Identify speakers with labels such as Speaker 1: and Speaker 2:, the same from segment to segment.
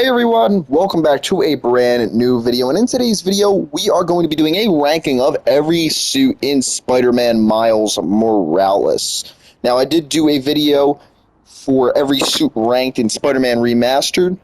Speaker 1: Hey everyone, welcome back to a brand new video, and in today's video we are going to be doing a ranking of every suit in Spider-Man Miles Morales. Now I did do a video for every suit ranked in Spider-Man Remastered,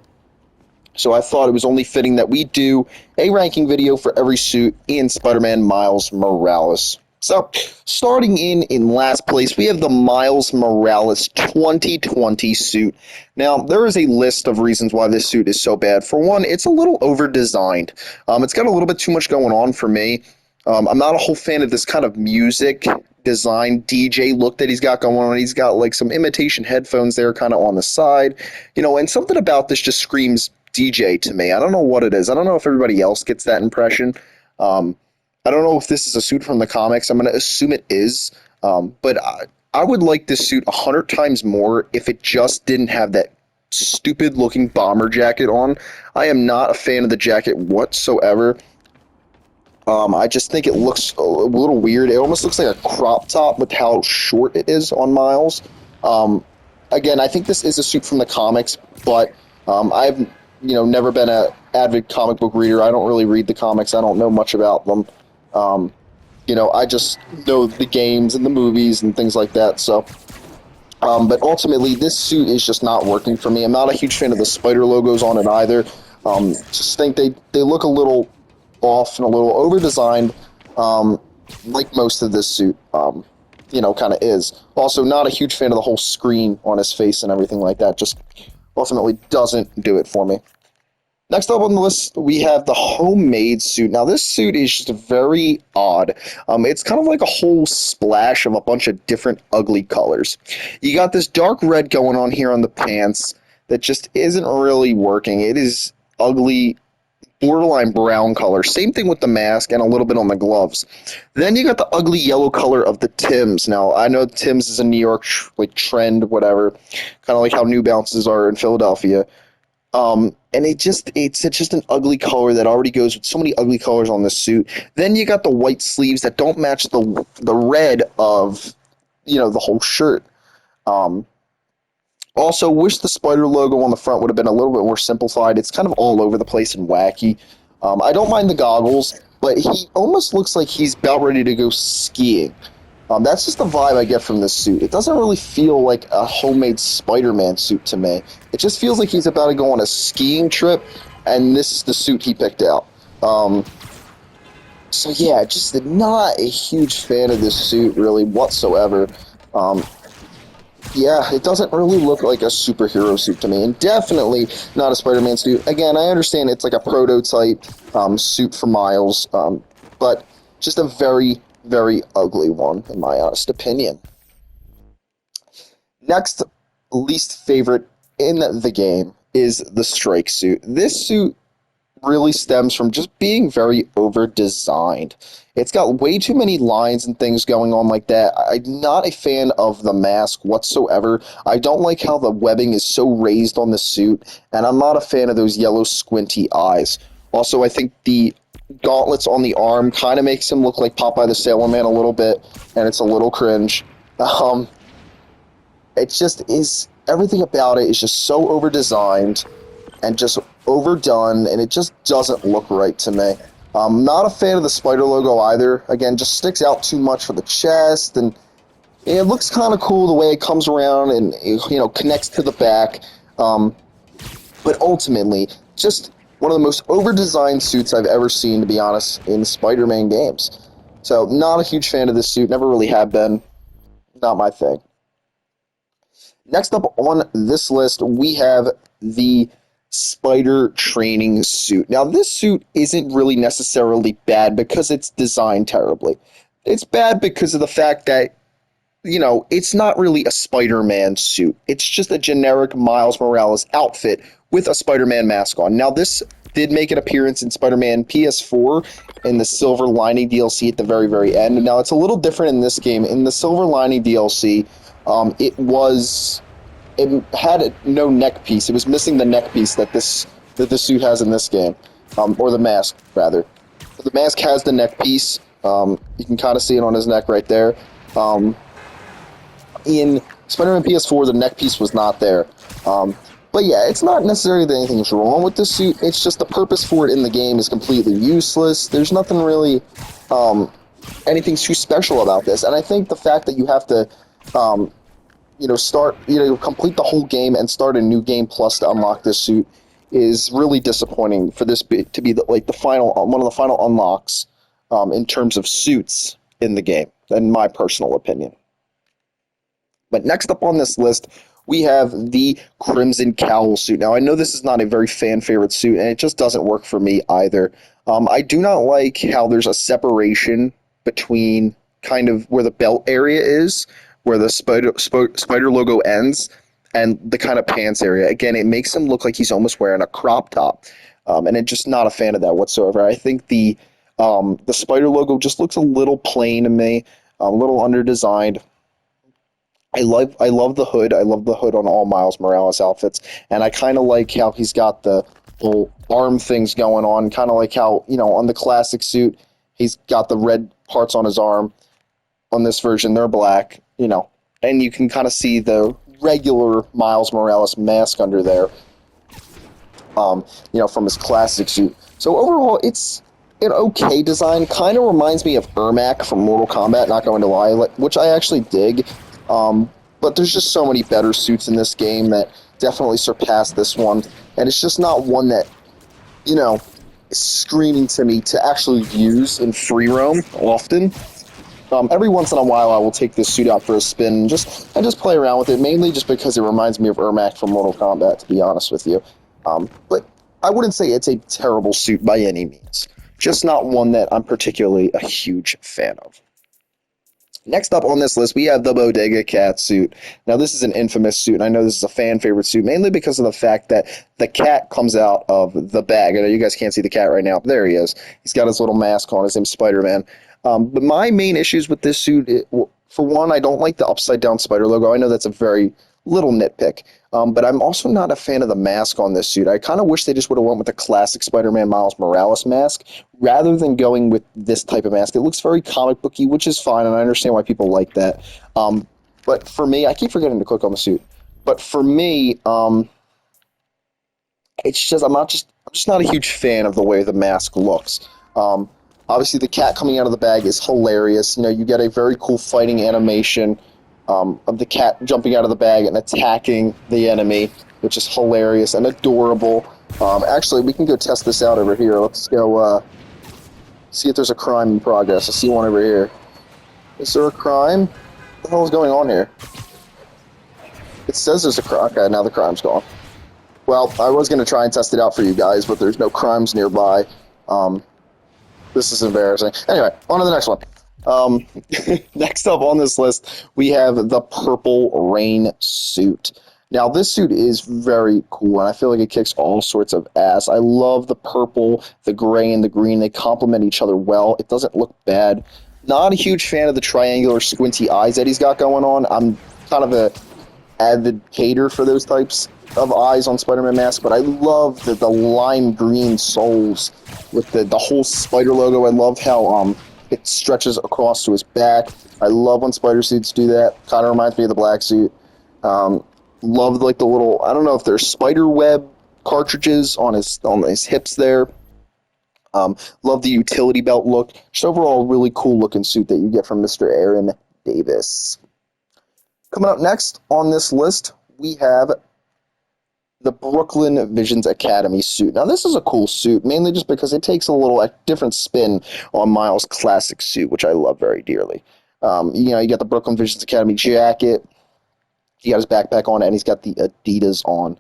Speaker 1: so I thought it was only fitting that we do a ranking video for every suit in Spider-Man Miles Morales. So, starting in last place, we have the Miles Morales 2020 suit. Now, there is a list of reasons why this suit is so bad. For one, it's a little over-designed. It's got a little bit too much going on for me. I'm not a whole fan of this kind of music design DJ look that he's got going on. He's got like some imitation headphones there kind of on the side. And something about this just screams DJ to me. I don't know what it is. I don't know if everybody else gets that impression. I don't know if this is a suit from the comics. I'm going to assume it is. But I would like this suit 100 times more if it just didn't have that stupid-looking bomber jacket on. I am not a fan of the jacket whatsoever. I just think it looks a little weird. It almost looks like a crop top with how short it is on Miles. Again, I think this is a suit from the comics, but I've never been an avid comic book reader. I don't really read the comics. I don't know much about them. I just know the games and the movies and things like that. So, but ultimately, this suit is just not working for me. I'm not a huge fan of the spider logos on it either. Just think they look a little off and a little over-designed, like most of this suit, kind of is. Also, not a huge fan of the whole screen on his face and everything like that. Just ultimately doesn't do it for me. Next up on the list, we have the homemade suit. Now, this suit is just very odd. It's kind of like a whole splash of a bunch of different ugly colors. You got this dark red going on here on the pants that just isn't really working. It is ugly, borderline brown color. Same thing with the mask and a little bit on the gloves. Then you got the ugly yellow color of the Tims. Now, I know Tims is a New York trend, whatever, kind of like how New Balances are in Philadelphia. And it's just an ugly color that already goes with so many ugly colors on this suit. Then you got the white sleeves that don't match the red of, the whole shirt. Also, wish the spider logo on the front would have been a little bit more simplified. It's kind of all over the place and wacky. I don't mind the goggles, but he almost looks like he's about ready to go skiing. That's just the vibe I get from this suit. It doesn't really feel like a homemade Spider-Man suit to me. It just feels like he's about to go on a skiing trip, and this is the suit he picked out. So yeah, just not a huge fan of this suit, really, whatsoever. Yeah, it doesn't really look like a superhero suit to me, and definitely not a Spider-Man suit. Again, I understand it's like a prototype suit for Miles, but just a very, very ugly one, in my honest opinion. Next, least favorite in the game is the Strike suit. This suit really stems from just being very over-designed. It's got way too many lines and things going on like that. I'm not a fan of the mask whatsoever. I don't like how the webbing is so raised on the suit, and I'm not a fan of those yellow squinty eyes. Also, I think the gauntlets on the arm kind of makes him look like Popeye the Sailor Man a little bit, and it's a little cringe. It just is, everything about it is just so over-designed and just overdone, and it just doesn't look right to me. I'm not a fan of the spider logo either. Again, just sticks out too much for the chest, and it looks kind of cool the way it comes around and, connects to the back. But ultimately, just one of the most over-designed suits I've ever seen, to be honest, in Spider-Man games. So, not a huge fan of this suit. Never really have been. Not my thing. Next up on this list, we have the Spider training suit. Now, this suit isn't really necessarily bad because it's designed terribly. It's bad because of the fact that, it's not really a Spider-Man suit. It's just a generic Miles Morales outfit with a Spider-Man mask on. Now, this did make an appearance in Spider-Man PS4 in the Silver Lining DLC at the very, very end. Now, it's a little different in this game. In the Silver Lining DLC, it had no neck piece. It was missing the neck piece that the suit has in this game, or the mask, rather. The mask has the neck piece. You can kind of see it on his neck right there. In Spider-Man PS4, the neck piece was not there. But yeah, it's not necessarily that anything's wrong with the suit. It's just the purpose for it in the game is completely useless. There's nothing really, anything too special about this. And I think the fact that you have to, complete the whole game and start a new game plus to unlock this suit is really disappointing for this to be the final one of the final unlocks in terms of suits in the game, in my personal opinion. But next up on this list, we have the Crimson Cowl suit. Now, I know this is not a very fan favorite suit, and it just doesn't work for me either. I do not like how there's a separation between kind of where the belt area is, where the spider logo ends, and the kind of pants area. Again, it makes him look like he's almost wearing a crop top, and I'm just not a fan of that whatsoever. I think the spider logo just looks a little plain to me, a little underdesigned. I love the hood. I love the hood on all Miles Morales outfits, and I kind of like how he's got the little arm things going on. Kind of like how on the classic suit, he's got the red parts on his arm. On this version, they're black. And you can kind of see the regular Miles Morales mask under there. From his classic suit. So overall, it's an okay design. Kind of reminds me of Ermac from Mortal Kombat. Not going to lie, which I actually dig. But there's just so many better suits in this game that definitely surpass this one, and it's just not one that, is screaming to me to actually use in free roam often. Every once in a while, I will take this suit out for a spin and just play around with it, mainly just because it reminds me of Ermac from Mortal Kombat, to be honest with you. But I wouldn't say it's a terrible suit by any means, just not one that I'm particularly a huge fan of. Next up on this list, we have the Bodega Cat suit. Now, this is an infamous suit, and I know this is a fan favorite suit, mainly because of the fact that the cat comes out of the bag. I know you guys can't see the cat right now, but there he is. He's got his little mask on. His name's Spider-Man. But my main issues with this suit, for one, I don't like the upside-down spider logo. I know that's a very little nitpick, but I'm also not a fan of the mask on this suit. I kind of wish they just would have went with the classic Spider-Man Miles Morales mask rather than going with this type of mask. It looks very comic booky, which is fine, and I understand why people like that. But for me, I keep forgetting to click on the suit. But for me, it's just I'm just not a huge fan of the way the mask looks. Obviously, the cat coming out of the bag is hilarious. You get a very cool fighting animation of the cat jumping out of the bag and attacking the enemy, which is hilarious and adorable. Actually, we can go test this out over here. Let's go see if there's a crime in progress. I see one over here. Is there a crime? What the hell is going on here? It says there's a crime. Okay, now the crime's gone. Well, I was going to try and test it out for you guys, but there's no crimes nearby. This is embarrassing. Anyway, on to the next one. Next up on this list, we have the Purple Rain suit. Now, this suit is very cool, and I feel like it kicks all sorts of ass. I love the purple, the gray, and the green. They complement each other well. It doesn't look bad. Not a huge fan of the triangular squinty eyes that he's got going on. I'm kind of a avid hater for those types of eyes on Spider-Man masks, but I love the lime green soles with the whole spider logo. I love how it stretches across to his back. I love when spider suits do that. Kind of reminds me of the black suit. Love the little, I don't know if they're spider web cartridges on his hips there. Love the utility belt look. Just overall, really cool looking suit that you get from Mr. Aaron Davis. Coming up next on this list, we have the Brooklyn Visions Academy suit. Now, this is a cool suit, mainly just because it takes a different spin on Miles' classic suit, which I love very dearly. You got the Brooklyn Visions Academy jacket. He got his backpack on, and he's got the Adidas on,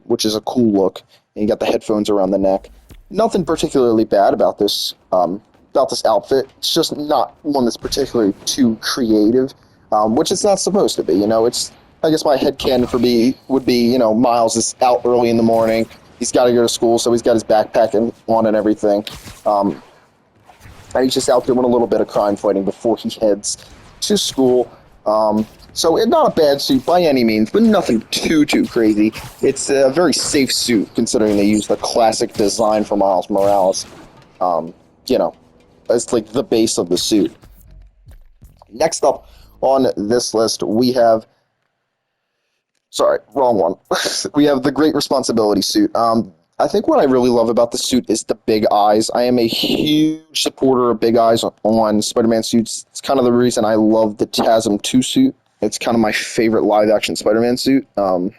Speaker 1: which is a cool look. And you got the headphones around the neck. Nothing particularly bad about this outfit. It's just not one that's particularly too creative, which it's not supposed to be. It's, I guess my headcanon would be, Miles is out early in the morning. He's got to go to school, so he's got his backpack on and everything. And he's just out doing a little bit of crime fighting before he heads to school. So it's not a bad suit by any means, but nothing too crazy. It's a very safe suit, considering they use the classic design for Miles Morales, as like the base of the suit. Next up on this list, we have Sorry, wrong one. We have the Great Responsibility suit. I think what I really love about the suit is the big eyes. I am a huge supporter of big eyes on Spider-Man suits. It's kind of the reason I love the TASM 2 suit. It's kind of my favorite live-action Spider-Man suit, and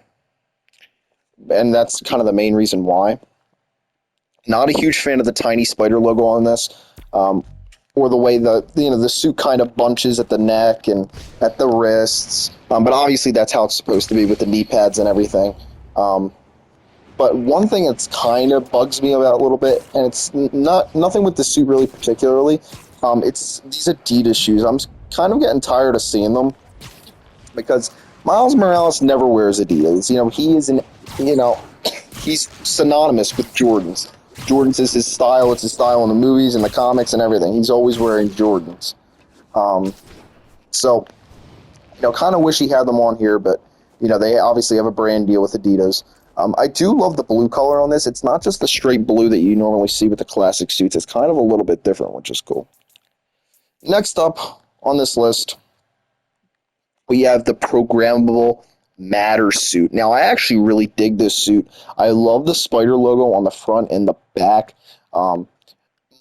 Speaker 1: that's kind of the main reason why. Not a huge fan of the tiny spider logo on this, um, or the way the suit kind of bunches at the neck and at the wrists. But obviously that's how it's supposed to be with the knee pads and everything. Um, but one thing that's kind of bugs me about a little bit, and it's not nothing with the suit really particularly. It's these Adidas shoes. I'm kind of getting tired of seeing them because Miles Morales never wears Adidas. He is he's synonymous with Jordans. Jordans is his style. It's his style in the movies and the comics and everything. He's always wearing Jordans. Um, so, kind of wish he had them on here, but, they obviously have a brand deal with Adidas. I do love the blue color on this. It's not just the straight blue that you normally see with the classic suits. It's kind of a little bit different, which is cool. Next up on this list, we have the programmable Matter suit. Now, I actually really dig this suit. I love the spider logo on the front and the back.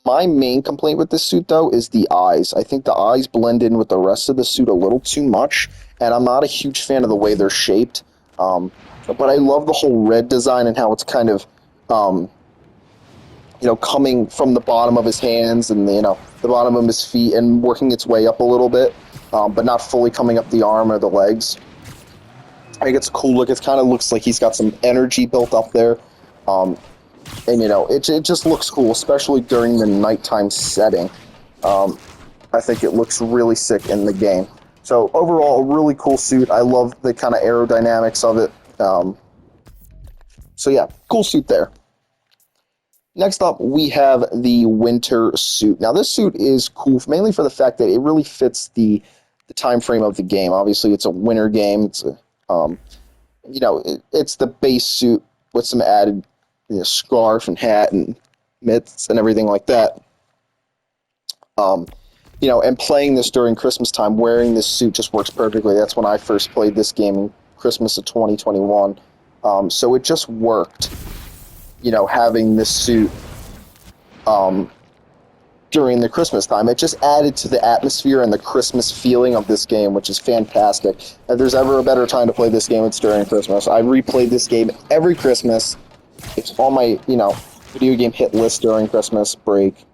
Speaker 1: My main complaint with this suit, though, is the eyes. I think the eyes blend in with the rest of the suit a little too much, and I'm not a huge fan of the way they're shaped. But I love the whole red design and how it's kind of, coming from the bottom of his hands and, the bottom of his feet and working its way up a little bit, but not fully coming up the arm or the legs. I think it's a cool look. It kind of looks like he's got some energy built up there. And it just looks cool, especially during the nighttime setting. I think it looks really sick in the game. So overall, a really cool suit. I love the kind of aerodynamics of it. So yeah, cool suit there. Next up, we have the Winter suit. Now, this suit is cool mainly for the fact that it really fits the time frame of the game. Obviously, it's a winter game. It's it's the base suit with some added scarf and hat and mitts and everything like that. And playing this during Christmas time, wearing this suit just works perfectly. That's when I first played this game in Christmas of 2021. So it just worked, having this suit during the Christmas time. It just added to the atmosphere and the Christmas feeling of this game, which is fantastic. If there's ever a better time to play this game, it's during Christmas. I replayed this game every Christmas. It's on my, video game hit list during Christmas break.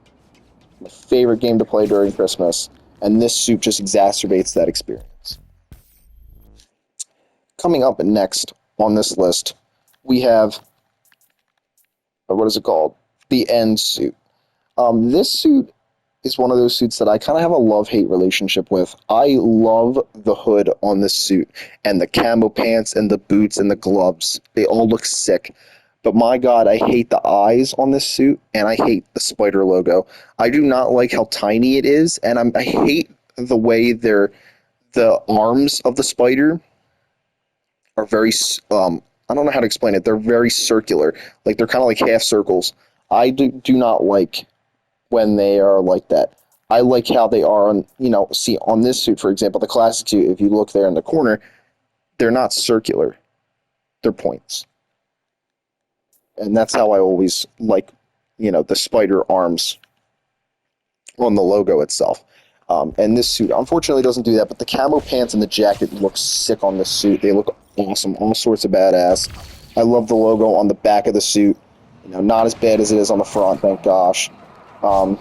Speaker 1: My favorite game to play during Christmas. And this suit just exacerbates that experience. Coming up next on this list, we have, what is it called? The End suit. This suit is one of those suits that I kind of have a love-hate relationship with. I love the hood on this suit and the camo pants and the boots and the gloves. They all look sick. But my God, I hate the eyes on this suit and I hate the spider logo. I do not like how tiny it is, and I hate the way the arms of the spider are very, I don't know how to explain it. They're very circular. Like, they're kind of like half circles. I do not like when they are like that. I like how they are on, see on this suit, for example, the classic suit, if you look there in the corner, they're not circular. They're points. And that's how I always like, the spider arms on the logo itself. And this suit, unfortunately, doesn't do that, but the camo pants and the jacket look sick on this suit. They look awesome, all sorts of badass. I love the logo on the back of the suit. Not as bad as it is on the front, thank gosh. And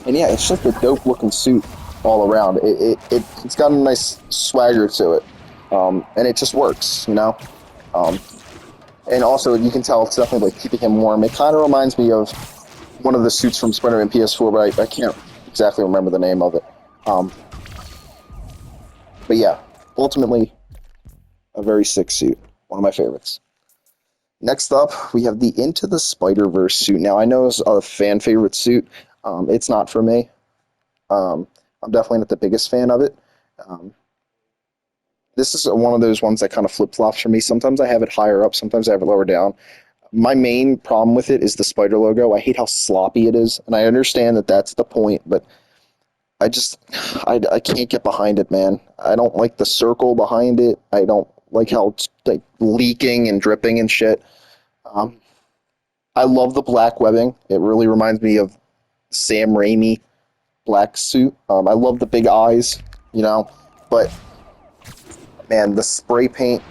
Speaker 1: yeah, it's just a dope looking suit all around. It's got a nice swagger to it, and it just works, And also, you can tell it's definitely like keeping him warm. It kind of reminds me of one of the suits from Spider-Man PS4, but I can't exactly remember the name of it. But yeah, ultimately, a very sick suit. One of my favorites. Next up, we have the Into the Spider-Verse suit. Now, I know it's a fan favorite suit. It's not for me. I'm definitely not the biggest fan of it. This is one of those ones that kind of flip-flops for me. Sometimes I have it higher up, sometimes I have it lower down. My main problem with it is the spider logo. I hate how sloppy it is, and I understand that that's the point, but I can't get behind it, man. I don't like the circle behind it. I don't like how it's like leaking and dripping and shit. Um, I love the black webbing. It really reminds me of Sam Raimi black suit. I love the big eyes, you know, but man, the spray paint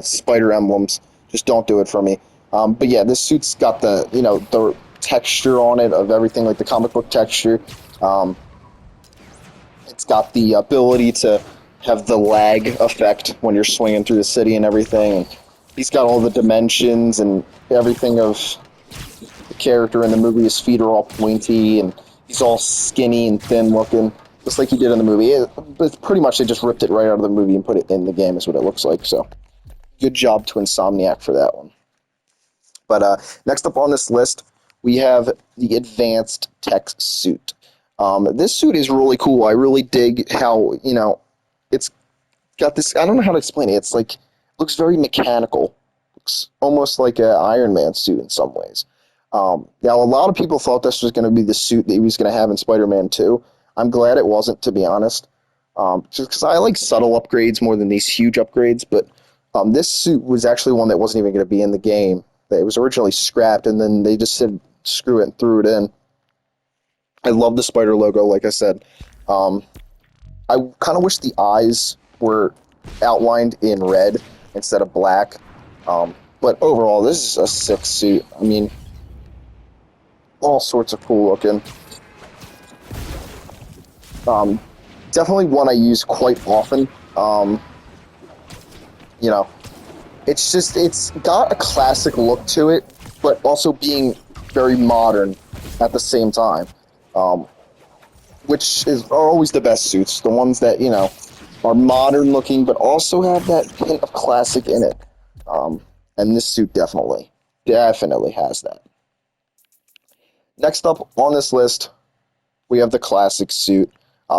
Speaker 1: spider emblems just don't do it for me. But yeah, this suit's got the the texture on it of everything like the comic book texture. Um, it's got the ability to have the lag effect when you're swinging through the city and everything. And he's got all the dimensions and everything of the character in the movie. His feet are all pointy and he's all skinny and thin looking, just like he did in the movie. But pretty much they just ripped it right out of the movie and put it in the game, is what it looks like. So good job to Insomniac for that one. But next up on this list, we have the Advanced Tech suit. This suit is really cool. I really dig how, it's got this, I don't know how to explain it. It's like, looks very mechanical. Looks almost like an Iron Man suit in some ways. Now, a lot of people thought this was going to be the suit that he was going to have in Spider-Man 2. I'm glad it wasn't, to be honest. Just because I like subtle upgrades more than these huge upgrades, but this suit was actually one that wasn't even going to be in the game. It was originally scrapped, and then they just said, screw it, and threw it in. I love the spider logo, like I said. I kind of wish the eyes were outlined in red instead of black. But overall, this is a sick suit. I mean, all sorts of cool looking. Definitely one I use quite often. It's got a classic look to it, but also being very modern at the same time. Which are always the best suits, the ones that, are modern looking, but also have that hint of classic in it. And this suit definitely has that. Next up on this list, we have the classic suit.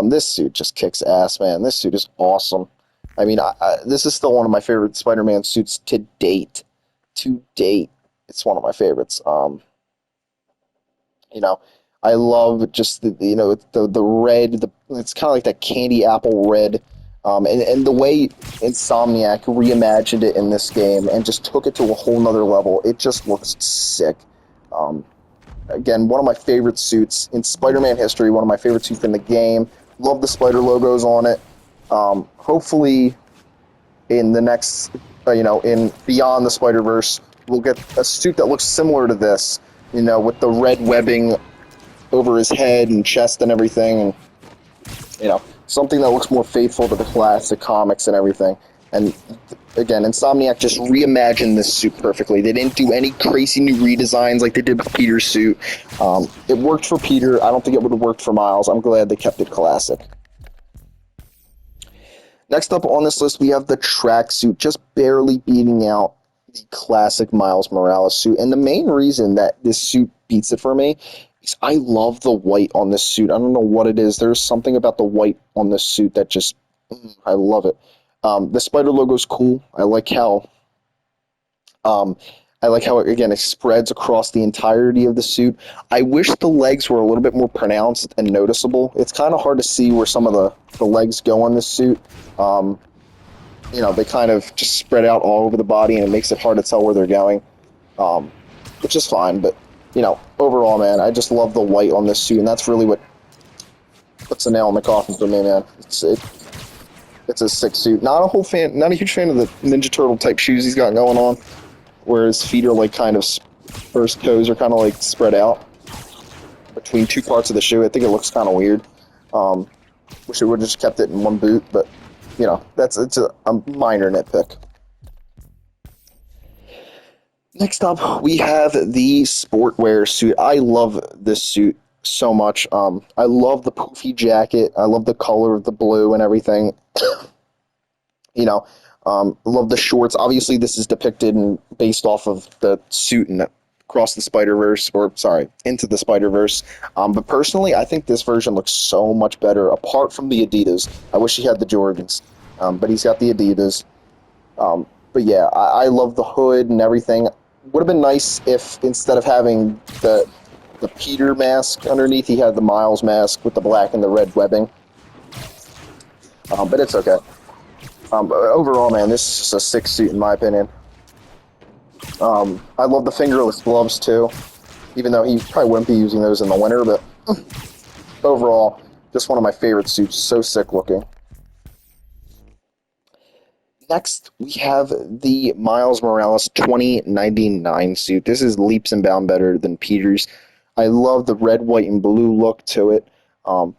Speaker 1: This suit just kicks ass, man. This suit is awesome. I mean, this is still one of my favorite Spider-Man suits to date. To date, it's one of my favorites. I love just the red. It's kind of like that candy apple red, and the way Insomniac reimagined it in this game and just took it to a whole nother level. It just looks sick. Again, one of my favorite suits in Spider-Man history. One of my favorite suits in the game. Love the spider logos on it. Hopefully, in the next, in Beyond the Spider-Verse, we'll get a suit that looks similar to this. With the red webbing over his head and chest and everything, and something that looks more faithful to the classic comics and everything. And again, Insomniac just reimagined this suit perfectly. They didn't do any crazy new redesigns like they did with Peter's suit. It worked for Peter. I don't think it would have worked for Miles. I'm glad they kept it classic. Next up on this list, we have the tracksuit, just barely beating out the classic Miles Morales suit. And the main reason that this suit beats it for me is I love the white on this suit. I don't know what it is. There's something about the white on this suit that just, I love it. The spider logo's cool. I like how it spreads across the entirety of the suit. I wish the legs were a little bit more pronounced and noticeable. It's kind of hard to see where some of the legs go on this suit. They kind of just spread out all over the body, and it makes it hard to tell where they're going, which is fine. But, overall, man, I just love the white on this suit, and that's really what puts the nail in the coffin for me, man. It's a sick suit. Not a huge fan of the Ninja Turtle type shoes he's got going on, where his feet are like kind of, or his toes are kind of like spread out between two parts of the shoe. I think it looks kind of weird. Wish it would have just kept it in one boot, but it's a minor nitpick. Next up, we have the sportwear suit. I love this suit so much. I love the poofy jacket. I love the color of the blue and everything. Love the shorts. Obviously, this is depicted and based off of the suit in Into the Spider-Verse. But personally, I think this version looks so much better, apart from the Adidas. I wish he had the Jordans, but he's got the Adidas. But yeah, I love the hood and everything. Would have been nice if instead of having the the Peter mask underneath. He had the Miles mask with the black and the red webbing. But it's okay. But overall, man, this is just a sick suit in my opinion. I love the fingerless gloves too, even though he probably wouldn't be using those in the winter, but overall, just one of my favorite suits. So sick looking. Next, we have the Miles Morales 2099 suit. This is leaps and bounds better than Peter's. I love the red, white, and blue look to it. I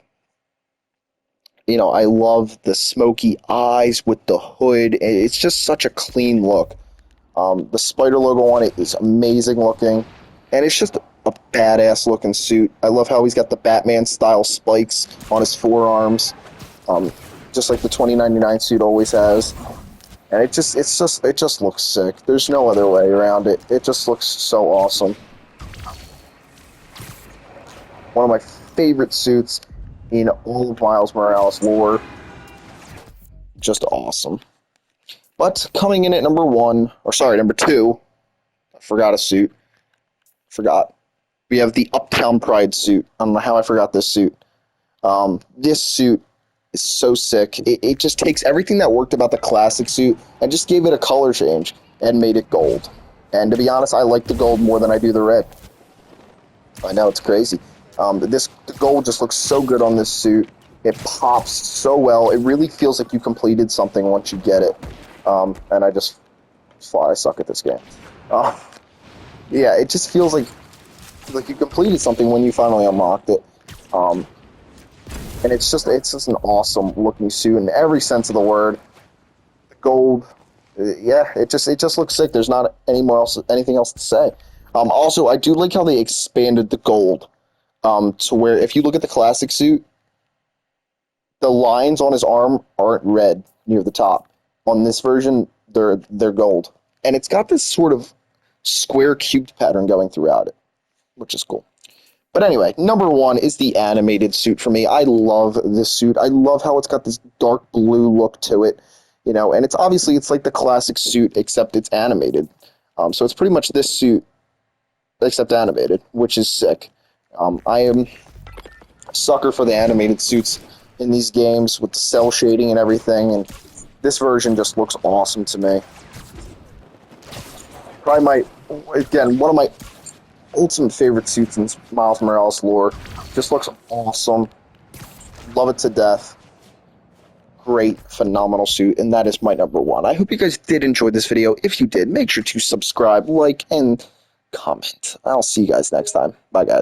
Speaker 1: love the smoky eyes with the hood. It's just such a clean look. The spider logo on it is amazing looking, and it's just a badass looking suit. I love how he's got the Batman style spikes on his forearms, just like the 2099 suit always has. And it just looks sick. There's no other way around it. It just looks so awesome. One of my favorite suits in all of Miles Morales lore. Just awesome. But coming in at number two, I forgot a suit. We have the Uptown Pride suit. I don't know how I forgot this suit. This suit is so sick. It just takes everything that worked about the classic suit and just gave it a color change and made it gold. And to be honest, I like the gold more than I do the red. I know, it's crazy. The gold just looks so good on this suit. It pops so well. It really feels like you completed something once you get it. And I suck at this game. Yeah, it just feels like you completed something when you finally unlocked it. And it's just an awesome looking suit in every sense of the word. The gold, yeah, it just looks sick. There's not anything else to say. Also, I do like how they expanded the gold to where if you look at the classic suit, the lines on his arm aren't red near the top. On this version, they're gold, and it's got this sort of square cubed pattern going throughout it, which is cool. But anyway, number one is the animated suit for me. I love this suit. I love how it's got this dark blue look to it, and it's like the classic suit, except it's animated. So it's pretty much this suit, except animated, which is sick. I am a sucker for the animated suits in these games with the cell shading and everything, and this version just looks awesome to me. One of my ultimate favorite suits in Miles Morales lore. Just looks awesome. Love it to death. Great, phenomenal suit, and that is my number one. I hope you guys did enjoy this video. If you did, make sure to subscribe, like, and comment. I'll see you guys next time. Bye, guys.